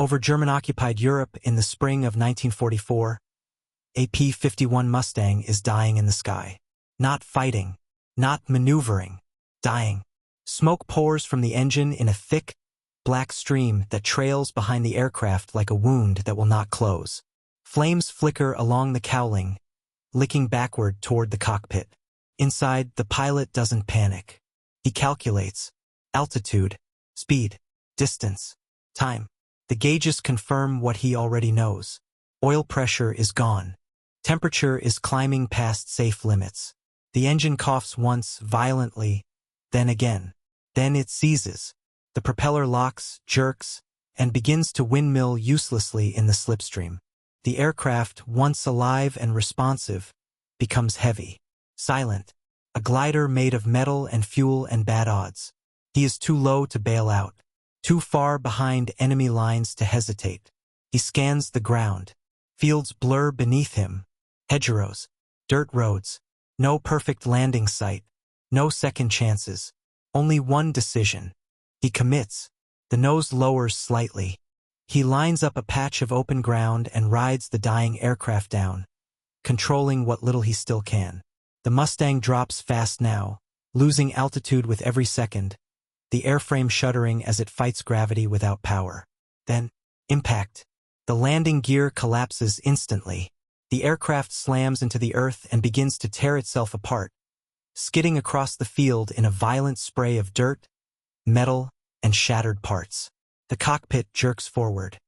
Over German-occupied Europe in the spring of 1944, a P-51 Mustang is dying in the sky. Not fighting, not maneuvering, dying. Smoke pours from the engine in a thick, black stream that trails behind the aircraft like a wound that will not close. Flames flicker along the cowling, licking backward toward the cockpit. Inside, the pilot doesn't panic. He calculates altitude, speed, distance, time. The gauges confirm what he already knows. Oil pressure is gone. Temperature is climbing past safe limits. The engine coughs once violently, then again. Then it seizes. The propeller locks, jerks, and begins to windmill uselessly in the slipstream. The aircraft, once alive and responsive, becomes heavy, silent, a glider made of metal and fuel and bad odds. He is too low to bail out, too far behind enemy lines to hesitate. He scans the ground. Fields blur beneath him. Hedgerows, dirt roads, no perfect landing site, no second chances, only one decision. He commits. The nose lowers slightly. He lines up a patch of open ground and rides the dying aircraft down, controlling what little he still can. The Mustang drops fast now, losing altitude with every second, the airframe shuddering as it fights gravity without power. Then, impact. The landing gear collapses instantly. The aircraft slams into the earth and begins to tear itself apart, skidding across the field in a violent spray of dirt, metal, and shattered parts. The cockpit jerks forward.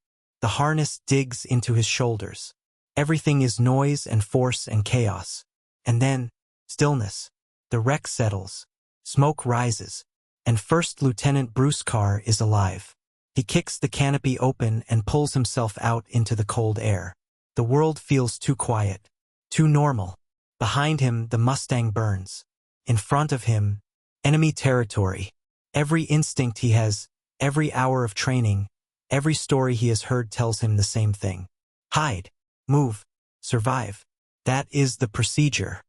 The harness digs into his shoulders. Everything is noise and force and chaos. And then, stillness. The wreck settles. Smoke rises. And First Lieutenant Bruce Carr is alive. He kicks the canopy open and pulls himself out into the cold air. The world feels too quiet, too normal. Behind him, the Mustang burns. In front of him, enemy territory. Every instinct he has, every hour of training, every story he has heard tells him the same thing. Hide, move, survive. That is the procedure.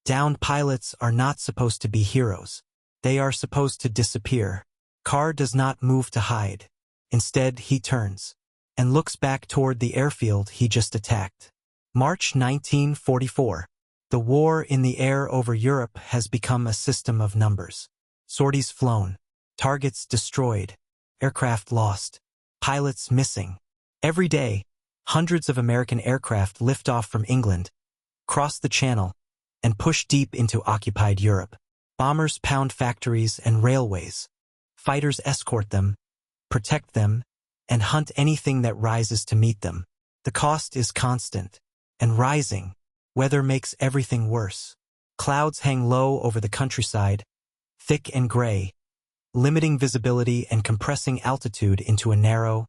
Downed pilots are not supposed to be heroes. They are supposed to disappear. Carr does not move to hide. Instead, he turns and looks back toward the airfield he just attacked. March 1944. The war in the air over Europe has become a system of numbers. Sorties flown. Targets destroyed. Aircraft lost. Pilots missing. Every day, hundreds of American aircraft lift off from England, cross the Channel, and push deep into occupied Europe. Bombers pound factories and railways. Fighters escort them, protect them, and hunt anything that rises to meet them. The cost is constant and rising. Weather makes everything worse. Clouds hang low over the countryside, thick and gray, limiting visibility and compressing altitude into a narrow,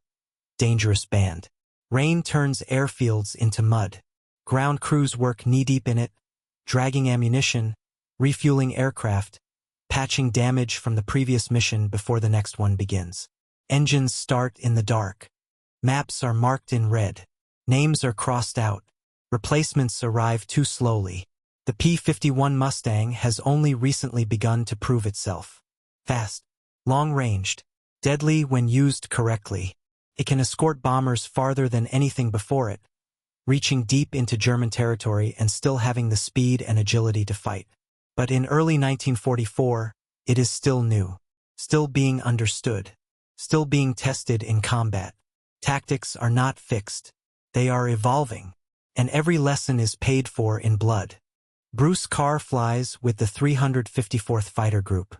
dangerous band. Rain turns airfields into mud. Ground crews work knee-deep in it, dragging ammunition, refueling aircraft, patching damage from the previous mission before the next one begins. Engines start in the dark. Maps are marked in red. Names are crossed out. Replacements arrive too slowly. The P-51 Mustang has only recently begun to prove itself. Fast, long-ranged, deadly when used correctly. It can escort bombers farther than anything before it, reaching deep into German territory and still having the speed and agility to fight. But in early 1944, it is still new, still being understood, still being tested in combat. Tactics are not fixed. They are evolving, and every lesson is paid for in blood. Bruce Carr flies with the 354th Fighter Group.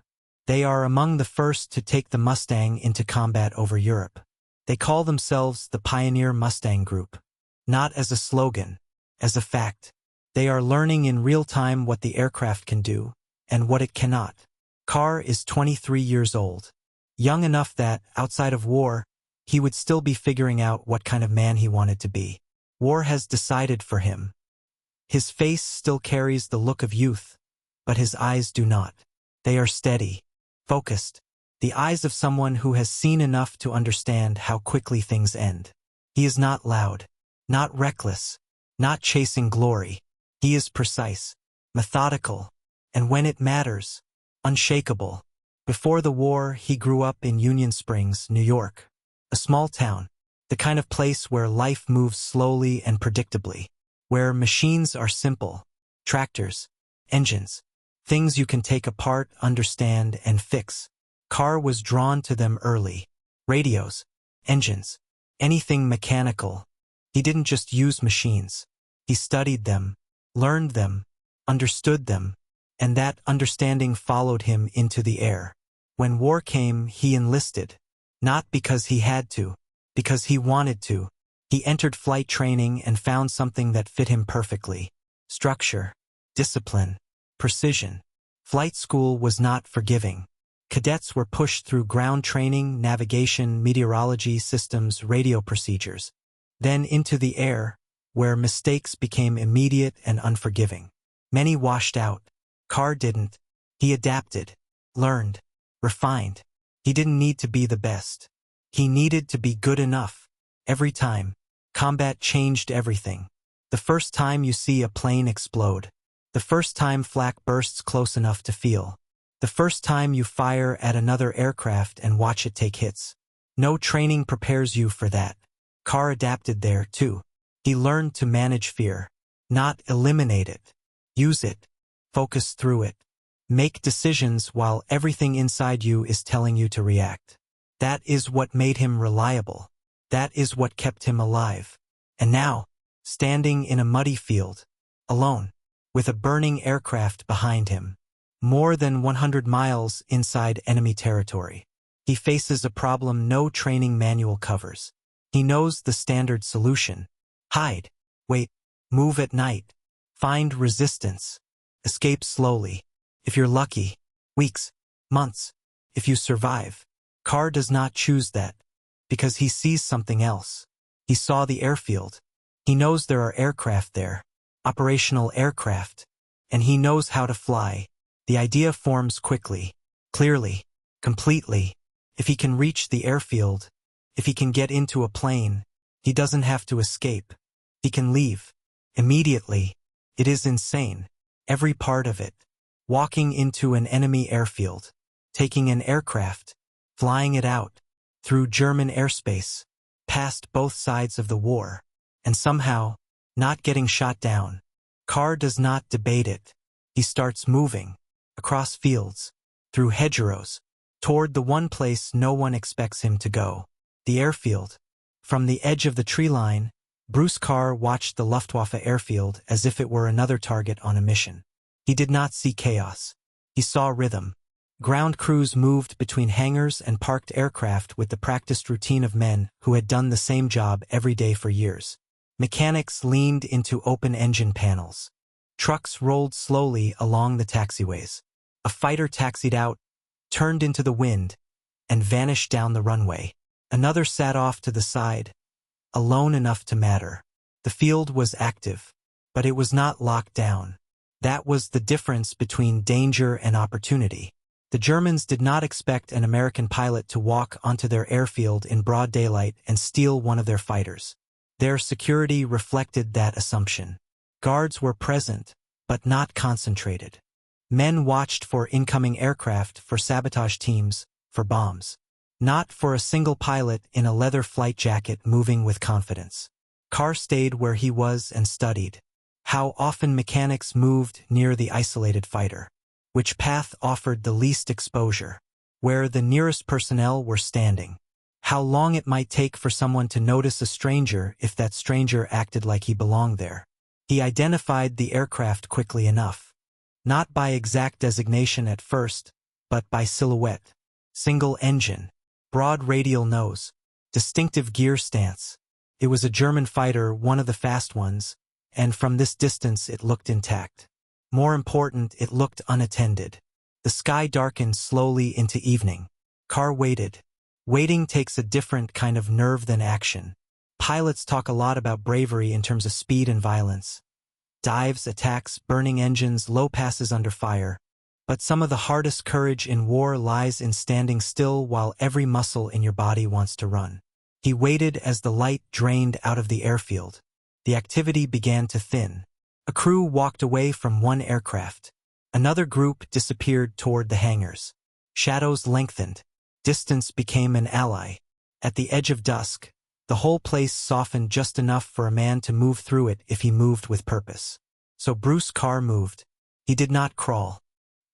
They are among the first to take the Mustang into combat over Europe. They call themselves the Pioneer Mustang Group. Not as a slogan, as a fact. They are learning in real time what the aircraft can do, and what it cannot. Carr is 23 years old. Young enough that, outside of war, he would still be figuring out what kind of man he wanted to be. War has decided for him. His face still carries the look of youth, but his eyes do not. They are steady, focused, the eyes of someone who has seen enough to understand how quickly things end. He is not loud, not reckless, not chasing glory. He is precise, methodical, and when it matters, unshakable. Before the war, he grew up in Union Springs, New York, a small town, The kind of place where life moves slowly and predictably, where machines are simple, tractors, engines, things you can take apart, understand, and fix. Carr was drawn to them early. Radios, engines, anything mechanical. He didn't just use machines. He studied them, learned them, understood them, and that understanding followed him into the air. When war came, he enlisted. Not because he had to, because he wanted to. He entered flight training and found something that fit him perfectly. Structure, discipline, precision. Flight school was not forgiving. Cadets were pushed through ground training, navigation, meteorology systems, radio procedures. Then into the air, where mistakes became immediate and unforgiving. Many washed out. Carr didn't. He adapted, learned, refined. He didn't need to be the best. He needed to be good enough. Every time, combat changed everything. The first time you see a plane explode. The first time flak bursts close enough to feel. The first time you fire at another aircraft and watch it take hits. No training prepares you for that. Carr adapted there, too. He learned to manage fear. Not eliminate it. Use it. Focus through it. Make decisions while everything inside you is telling you to react. That is what made him reliable. That is what kept him alive. And now, standing in a muddy field, alone, with a burning aircraft behind him, more than 100 miles inside enemy territory, he faces a problem no training manual covers. He knows the standard solution. Hide, wait, move at night, find resistance, escape slowly. If you're lucky, weeks, months, if you survive. Carr does not choose that, because he sees something else. He saw the airfield. He knows there are aircraft there, operational aircraft, and he knows how to fly. The idea forms quickly, clearly, completely. If he can reach the airfield, if he can get into a plane, he doesn't have to escape. He can leave. Immediately. It is insane. Every part of it. Walking into an enemy airfield, taking an aircraft, flying it out, through German airspace, past both sides of the war, and somehow, not getting shot down. Carr does not debate it. He starts moving, across fields, through hedgerows, toward the one place no one expects him to go, the airfield. From the edge of the tree line, Bruce Carr watched the Luftwaffe airfield as if it were another target on a mission. He did not see chaos. He saw rhythm. Ground crews moved between hangars and parked aircraft with the practiced routine of men who had done the same job every day for years. Mechanics leaned into open engine panels. Trucks rolled slowly along the taxiways. A fighter taxied out, turned into the wind, and vanished down the runway. Another sat off to the side, alone enough to matter. The field was active, but it was not locked down. That was the difference between danger and opportunity. The Germans did not expect an American pilot to walk onto their airfield in broad daylight and steal one of their fighters. Their security reflected that assumption. Guards were present, but not concentrated. Men watched for incoming aircraft, for sabotage teams, for bombs. Not for a single pilot in a leather flight jacket moving with confidence. Carr stayed where he was and studied how often mechanics moved near the isolated fighter, which path offered the least exposure, where the nearest personnel were standing, how long it might take for someone to notice a stranger if that stranger acted like he belonged there. He identified the aircraft quickly enough, not by exact designation at first, but by silhouette. Single engine, broad radial nose, distinctive gear stance. It was a German fighter, one of the fast ones, and from this distance it looked intact. More important, it looked unattended. The sky darkened slowly into evening. Carr waited. Waiting takes a different kind of nerve than action. Pilots talk a lot about bravery in terms of speed and violence. Dives, attacks, burning engines, low passes under fire. But some of the hardest courage in war lies in standing still while every muscle in your body wants to run. He waited as the light drained out of the airfield. The activity began to thin. A crew walked away from one aircraft. Another group disappeared toward the hangars. Shadows lengthened. Distance became an ally. At the edge of dusk, The whole place softened just enough for a man to move through it if he moved with purpose. So Bruce Carr moved. He did not crawl.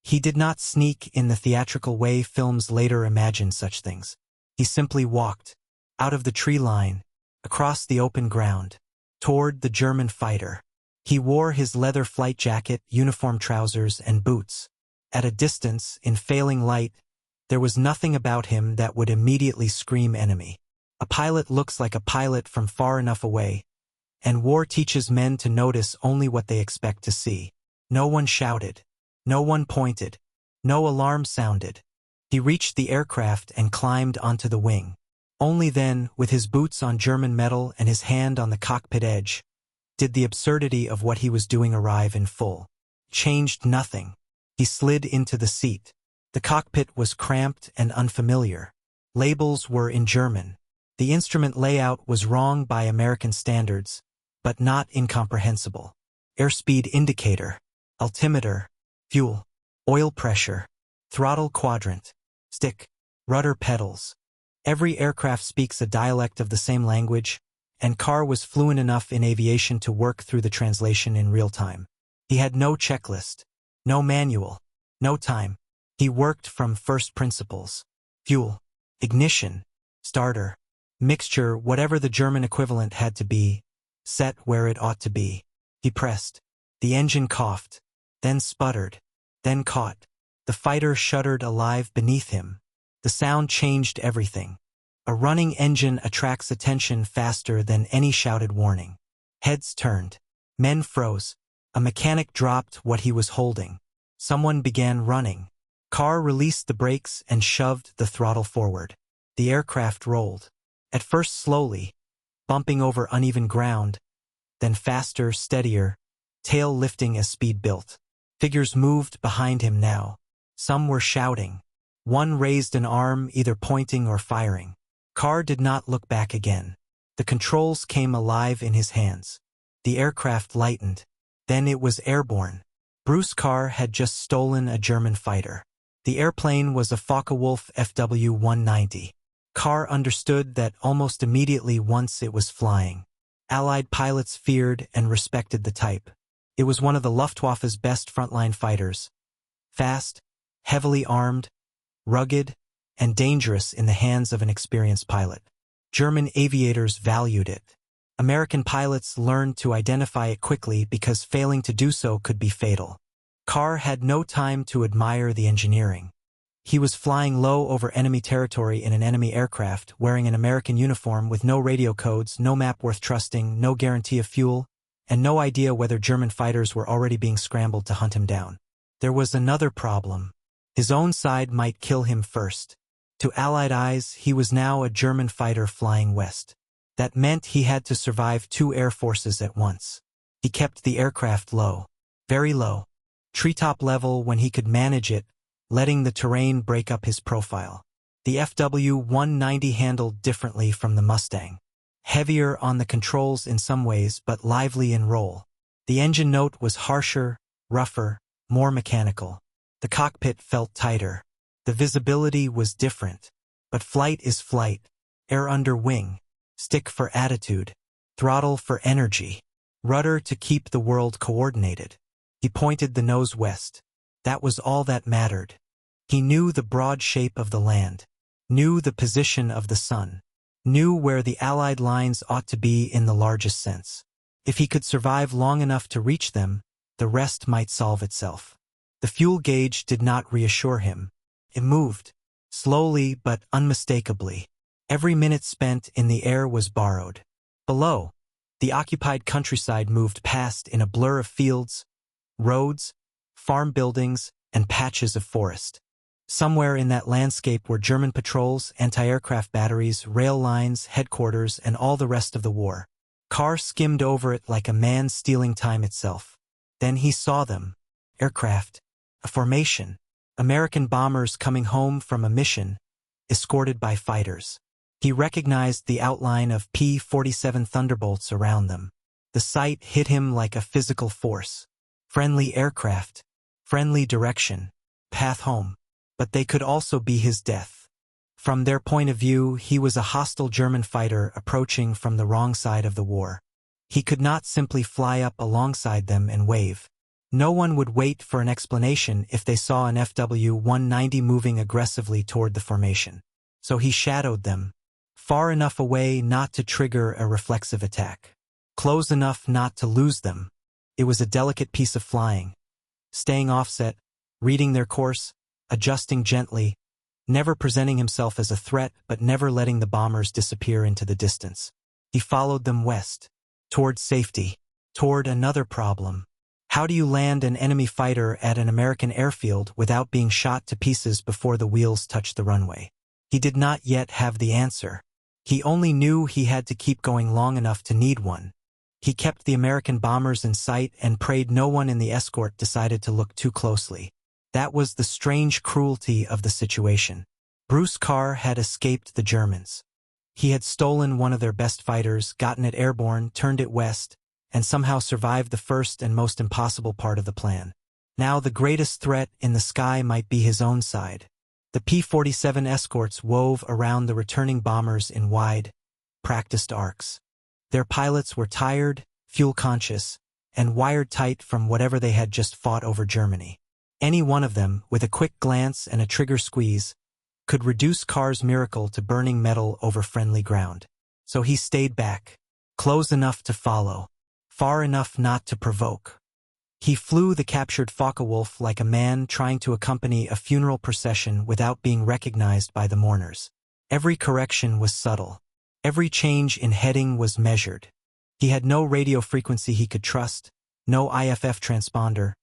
He did not sneak in the theatrical way films later imagined such things. He simply walked, out of the tree line, across the open ground, toward the German fighter. He wore his leather flight jacket, uniform trousers, and boots. At a distance, in failing light, there was nothing about him that would immediately scream enemy. A pilot looks like a pilot from far enough away, and war teaches men to notice only what they expect to see. No one shouted. No one pointed. No alarm sounded. He reached the aircraft and climbed onto the wing. Only then, with his boots on German metal and his hand on the cockpit edge, did the absurdity of what he was doing arrive in full. Changed nothing. He slid into the seat. The cockpit was cramped and unfamiliar. Labels were in German. The instrument layout was wrong by American standards, but not incomprehensible. Airspeed indicator, altimeter, fuel, oil pressure, throttle quadrant, stick, rudder pedals. Every aircraft speaks a dialect of the same language, and Carr was fluent enough in aviation to work through the translation in real time. He had no checklist, no manual, no time. He worked from first principles. Fuel, ignition, starter, mixture, whatever the German equivalent had to be, set where it ought to be. He pressed. The engine coughed, then sputtered, then caught. The fighter shuddered alive beneath him. The sound changed everything. A running engine attracts attention faster than any shouted warning. Heads turned. Men froze. A mechanic dropped what he was holding. Someone began running. Carr released the brakes and shoved the throttle forward. The aircraft rolled. At first slowly, bumping over uneven ground, then faster, steadier, tail lifting as speed built. Figures moved behind him now. Some were shouting. One raised an arm, either pointing or firing. Carr did not look back again. The controls came alive in his hands. The aircraft lightened. Then it was airborne. Bruce Carr had just stolen a German fighter. The airplane was a Focke-Wulf FW-190. Carr understood that almost immediately once it was flying. Allied pilots feared and respected the type. It was one of the Luftwaffe's best frontline fighters. Fast, heavily armed, rugged, and dangerous in the hands of an experienced pilot. German aviators valued it. American pilots learned to identify it quickly because failing to do so could be fatal. Carr had no time to admire the engineering. He was flying low over enemy territory in an enemy aircraft, wearing an American uniform with no radio codes, no map worth trusting, no guarantee of fuel, and no idea whether German fighters were already being scrambled to hunt him down. There was another problem. His own side might kill him first. To Allied eyes, he was now a German fighter flying west. That meant he had to survive two air forces at once. He kept the aircraft low, very low, treetop level when he could manage it, letting the terrain break up his profile. The FW-190 handled differently from the Mustang. Heavier on the controls in some ways, but lively in roll. The engine note was harsher, rougher, more mechanical. The cockpit felt tighter. The visibility was different. But flight is flight. Air under wing. Stick for attitude. Throttle for energy. Rudder to keep the world coordinated. He pointed the nose west. That was all that mattered. He knew the broad shape of the land. Knew the position of the sun. Knew where the Allied lines ought to be in the largest sense. If he could survive long enough to reach them, the rest might solve itself. The fuel gauge did not reassure him. It moved, slowly but unmistakably. Every minute spent in the air was borrowed. Below, the occupied countryside moved past in a blur of fields, roads, farm buildings, and patches of forest. Somewhere in that landscape were German patrols, anti-aircraft batteries, rail lines, headquarters, and all the rest of the war. Carr skimmed over it like a man stealing time itself. Then he saw them. Aircraft. A formation. American bombers coming home from a mission, escorted by fighters. He recognized the outline of P-47 Thunderbolts around them. The sight hit him like a physical force. Friendly aircraft. Friendly direction. Path home. But they could also be his death. From their point of view, he was a hostile German fighter approaching from the wrong side of the war. He could not simply fly up alongside them and wave. No one would wait for an explanation if they saw an FW-190 moving aggressively toward the formation. So he shadowed them, far enough away not to trigger a reflexive attack, close enough not to lose them. It was a delicate piece of flying, staying offset, reading their course, adjusting gently, never presenting himself as a threat but never letting the bombers disappear into the distance. He followed them west, toward safety, toward another problem. How do you land an enemy fighter at an American airfield without being shot to pieces before the wheels touch the runway? He did not yet have the answer. He only knew he had to keep going long enough to need one. He kept the American bombers in sight and prayed no one in the escort decided to look too closely. That was the strange cruelty of the situation. Bruce Carr had escaped the Germans. He had stolen one of their best fighters, gotten it airborne, turned it west, and somehow survived the first and most impossible part of the plan. Now the greatest threat in the sky might be his own side. The P-47 escorts wove around the returning bombers in wide, practiced arcs. Their pilots were tired, fuel-conscious, and wired tight from whatever they had just fought over Germany. Any one of them, with a quick glance and a trigger squeeze, could reduce Carr's miracle to burning metal over friendly ground. So he stayed back, close enough to follow, far enough not to provoke. He flew the captured Focke-Wulf like a man trying to accompany a funeral procession without being recognized by the mourners. Every correction was subtle. Every change in heading was measured. He had no radio frequency he could trust, no IFF transponder,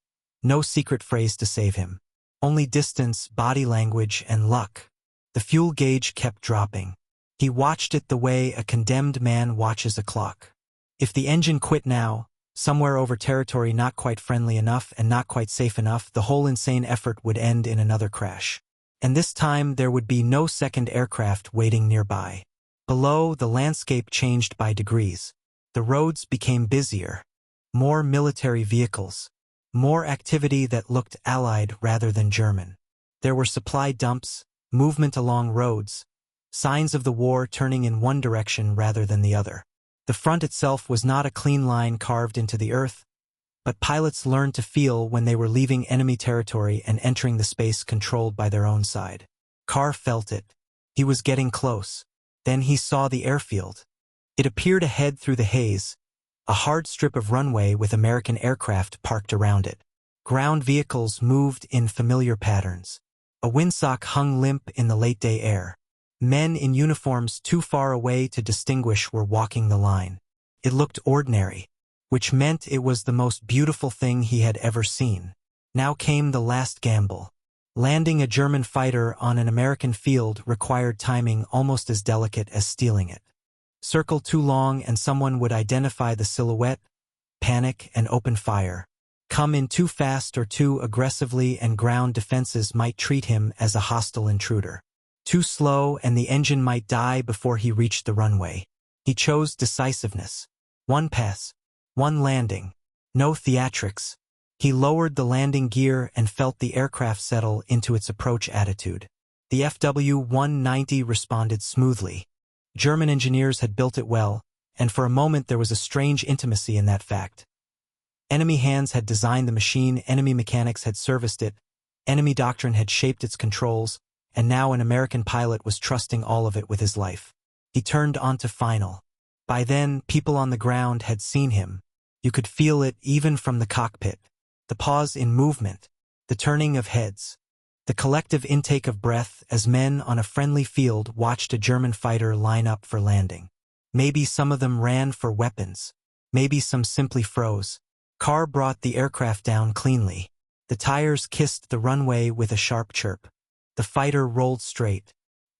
no secret phrase to save him. Only distance, body language, and luck. The fuel gauge kept dropping. He watched it the way a condemned man watches a clock. If the engine quit now, somewhere over territory not quite friendly enough and not quite safe enough, the whole insane effort would end in another crash. And this time there would be no second aircraft waiting nearby. Below, the landscape changed by degrees. The roads became busier. More military vehicles. More activity that looked Allied rather than German. There were supply dumps, movement along roads, signs of the war turning in one direction rather than the other. The front itself was not a clean line carved into the earth, but pilots learned to feel when they were leaving enemy territory and entering the space controlled by their own side. Carr felt it. He was getting close. Then he saw the airfield. It appeared ahead through the haze, a hard strip of runway with American aircraft parked around it. Ground vehicles moved in familiar patterns. A windsock hung limp in the late-day air. Men in uniforms too far away to distinguish were walking the line. It looked ordinary, which meant it was the most beautiful thing he had ever seen. Now came the last gamble. Landing a German fighter on an American field required timing almost as delicate as stealing it. Circle too long and someone would identify the silhouette, panic, and open fire. Come in too fast or too aggressively and ground defenses might treat him as a hostile intruder. Too slow and the engine might die before he reached the runway. He chose decisiveness. One pass, one landing, no theatrics. He lowered the landing gear and felt the aircraft settle into its approach attitude. The FW-190 responded smoothly. German engineers had built it well, and for a moment there was a strange intimacy in that fact. Enemy hands had designed the machine, enemy mechanics had serviced it, enemy doctrine had shaped its controls, and now an American pilot was trusting all of it with his life. He turned onto final. By then, people on the ground had seen him. You could feel it even from the cockpit. The pause in movement, the turning of heads, the collective intake of breath as men on a friendly field watched a German fighter line up for landing. Maybe some of them ran for weapons. Maybe some simply froze. Carr brought the aircraft down cleanly. The tires kissed the runway with a sharp chirp. The fighter rolled straight.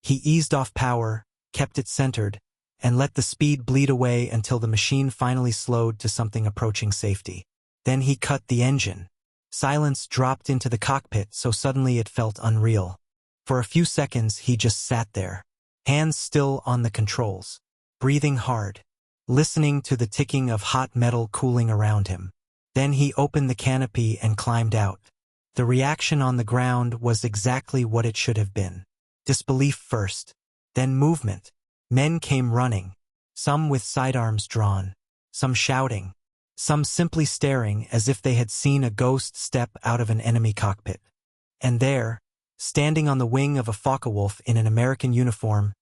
He eased off power, kept it centered, and let the speed bleed away until the machine finally slowed to something approaching safety. Then he cut the engine. Silence dropped into the cockpit so suddenly it felt unreal. For a few seconds he just sat there, hands still on the controls, breathing hard, listening to the ticking of hot metal cooling around him. Then he opened the canopy and climbed out. The reaction on the ground was exactly what it should have been. Disbelief first, then movement. Men came running, some with sidearms drawn, some shouting, some simply staring as if they had seen a ghost step out of an enemy cockpit. And there, standing on the wing of a Focke-Wulf in an American uniform,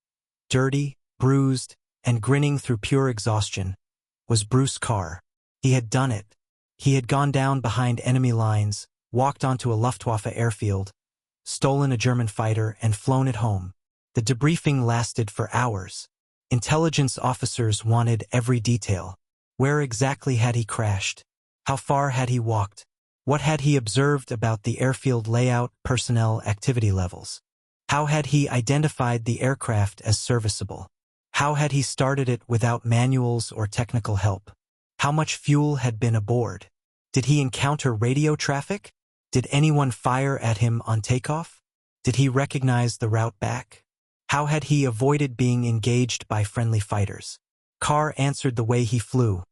dirty, bruised, and grinning through pure exhaustion, was Bruce Carr. He had done it. He had gone down behind enemy lines, walked onto a Luftwaffe airfield, stolen a German fighter, and flown it home. The debriefing lasted for hours. Intelligence officers wanted every detail. Where exactly had he crashed? How far had he walked? What had he observed about the airfield layout, personnel, activity levels? How had he identified the aircraft as serviceable? How had he started it without manuals or technical help? How much fuel had been aboard? Did he encounter radio traffic? Did anyone fire at him on takeoff? Did he recognize the route back? How had he avoided being engaged by friendly fighters? Carr answered the way he flew.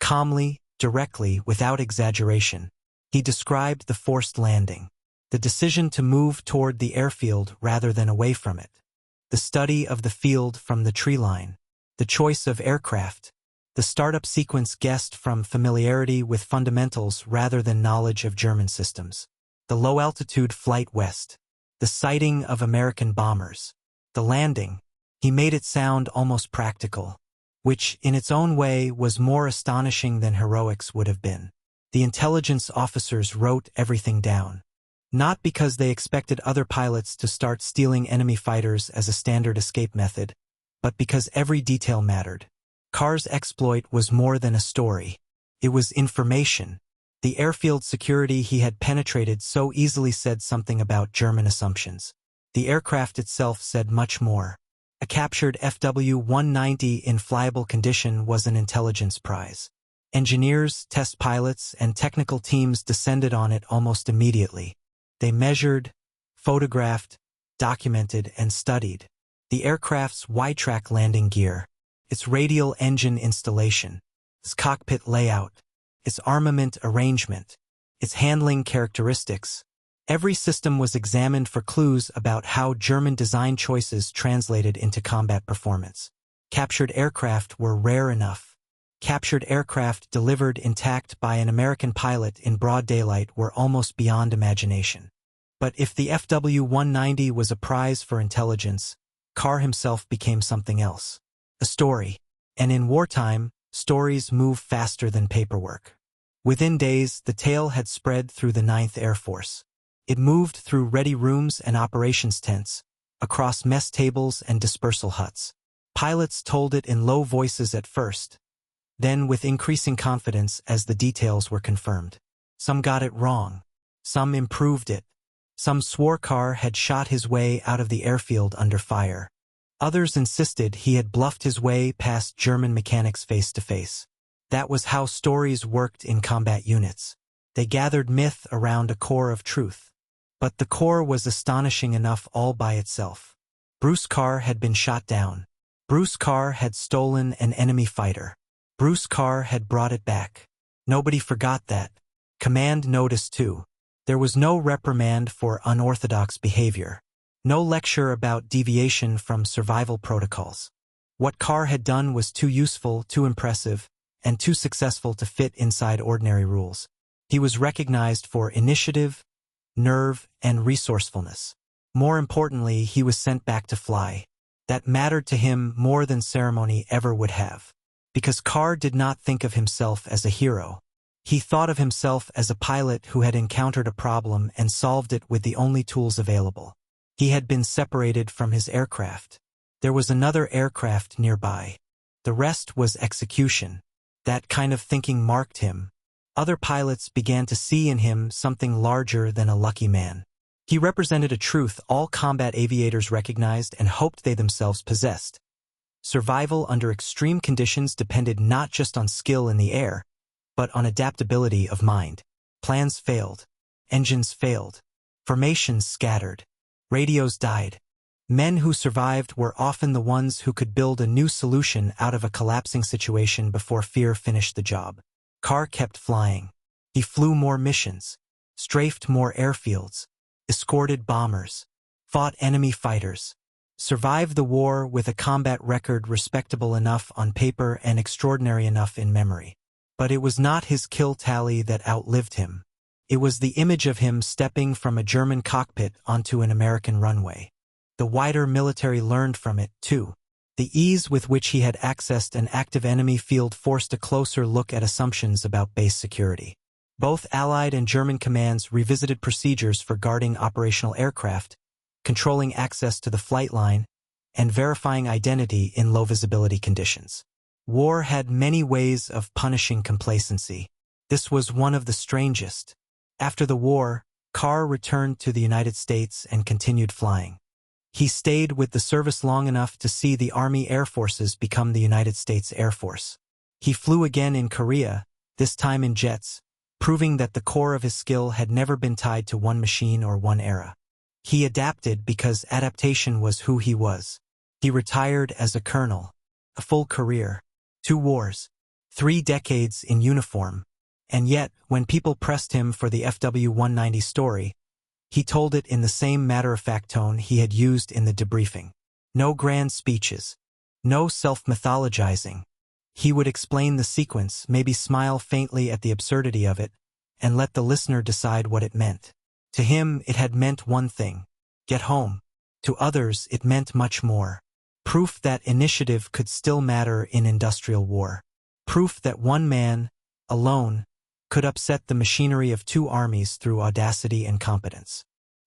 Calmly, directly, without exaggeration. He described the forced landing, the decision to move toward the airfield rather than away from it, the study of the field from the tree line, the choice of aircraft, the startup sequence guessed from familiarity with fundamentals rather than knowledge of German systems, the low-altitude flight west, the sighting of American bombers, the landing. He made it sound almost practical, which, in its own way, was more astonishing than heroics would have been. The intelligence officers wrote everything down, not because they expected other pilots to start stealing enemy fighters as a standard escape method, but because every detail mattered. Carr's exploit was more than a story. It was information. The airfield security he had penetrated so easily said something about German assumptions. The aircraft itself said much more. A captured FW-190 in flyable condition was an intelligence prize. Engineers, test pilots, and technical teams descended on it almost immediately. They measured, photographed, documented, and studied the aircraft's Y-track landing gear, its radial engine installation, its cockpit layout, its armament arrangement, its handling characteristics. Every system was examined for clues about how German design choices translated into combat performance. Captured aircraft were rare enough. Captured aircraft delivered intact by an American pilot in broad daylight were almost beyond imagination. But if the FW-190 was a prize for intelligence, Carr himself became something else. A story. And in wartime, stories move faster than paperwork. Within days, the tale had spread through the 9th Air Force. It moved through ready rooms and operations tents, across mess tables and dispersal huts. Pilots told it in low voices at first, then with increasing confidence as the details were confirmed. Some got it wrong. Some improved it. Some swore Carr had shot his way out of the airfield under fire. Others insisted he had bluffed his way past German mechanics face to face. That was how stories worked in combat units. They gathered myth around a core of truth. But the core was astonishing enough all by itself. Bruce Carr had been shot down. Bruce Carr had stolen an enemy fighter. Bruce Carr had brought it back. Nobody forgot that. Command noticed too. There was no reprimand for unorthodox behavior. No lecture about deviation from survival protocols. What Carr had done was too useful, too impressive, and too successful to fit inside ordinary rules. He was recognized for initiative, nerve, and resourcefulness. More importantly, he was sent back to fly. That mattered to him more than ceremony ever would have. Because Carr did not think of himself as a hero. He thought of himself as a pilot who had encountered a problem and solved it with the only tools available. He had been separated from his aircraft. There was another aircraft nearby. The rest was execution. That kind of thinking marked him. Other pilots began to see in him something larger than a lucky man. He represented a truth all combat aviators recognized and hoped they themselves possessed. Survival under extreme conditions depended not just on skill in the air, but on adaptability of mind. Plans failed. Engines failed. Formations scattered. Radios died. Men who survived were often the ones who could build a new solution out of a collapsing situation before fear finished the job. Carr kept flying. He flew more missions, strafed more airfields, escorted bombers, fought enemy fighters, survived the war with a combat record respectable enough on paper and extraordinary enough in memory. But it was not his kill tally that outlived him. It was the image of him stepping from a German cockpit onto an American runway. The wider military learned from it, too. The ease with which he had accessed an active enemy field forced a closer look at assumptions about base security. Both Allied and German commands revisited procedures for guarding operational aircraft, controlling access to the flight line, and verifying identity in low-visibility conditions. War had many ways of punishing complacency. This was one of the strangest. After the war, Carr returned to the United States and continued flying. He stayed with the service long enough to see the Army Air Forces become the United States Air Force. He flew again in Korea, this time in jets, proving that the core of his skill had never been tied to one machine or one era. He adapted because adaptation was who he was. He retired as a colonel. A full career. 2 wars. 3 decades in uniform. And yet, when people pressed him for the WWII story, he told it in the same matter-of-fact tone he had used in the debriefing. No grand speeches. No self-mythologizing. He would explain the sequence, maybe smile faintly at the absurdity of it, and let the listener decide what it meant. To him, it had meant one thing: get home. To others, it meant much more. Proof that initiative could still matter in industrial war. Proof that one man, alone, could upset the machinery of 2 armies through audacity and competence.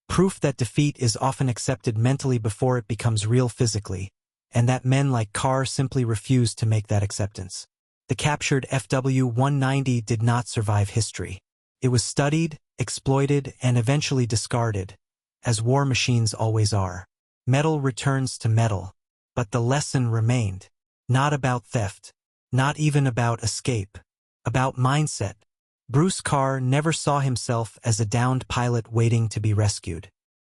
Proof that defeat is often accepted mentally before it becomes real physically, and that men like Carr simply refused to make that acceptance. The captured FW-190 did not survive history. It was studied, exploited, and eventually discarded, as war machines always are. Metal returns to metal. But the lesson remained. Not about theft. Not even about escape. About mindset. Bruce Carr never saw himself as a downed pilot waiting to be rescued.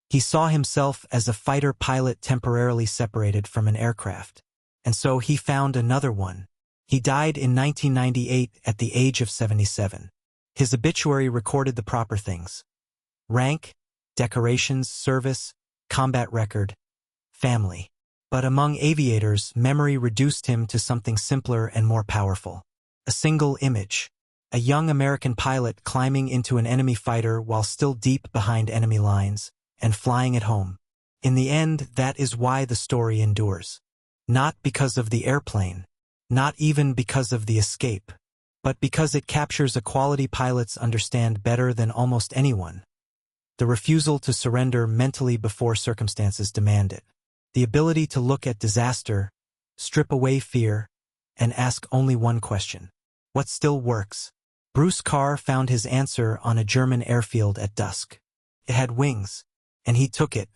He saw himself as a fighter pilot temporarily separated from an aircraft. And so he found another one. He died in 1998 at the age of 77. His obituary recorded the proper things: rank, decorations, service, combat record, family. But among aviators, memory reduced him to something simpler and more powerful. A single image. A young American pilot climbing into an enemy fighter while still deep behind enemy lines, and flying it home. In the end, that is why the story endures. Not because of the airplane, not even because of the escape, but because it captures a quality pilots understand better than almost anyone. The refusal to surrender mentally before circumstances demand it. The ability to look at disaster, strip away fear, and ask only one question: what still works? Bruce Carr found his answer on a German airfield at dusk. It had wings, and he took it,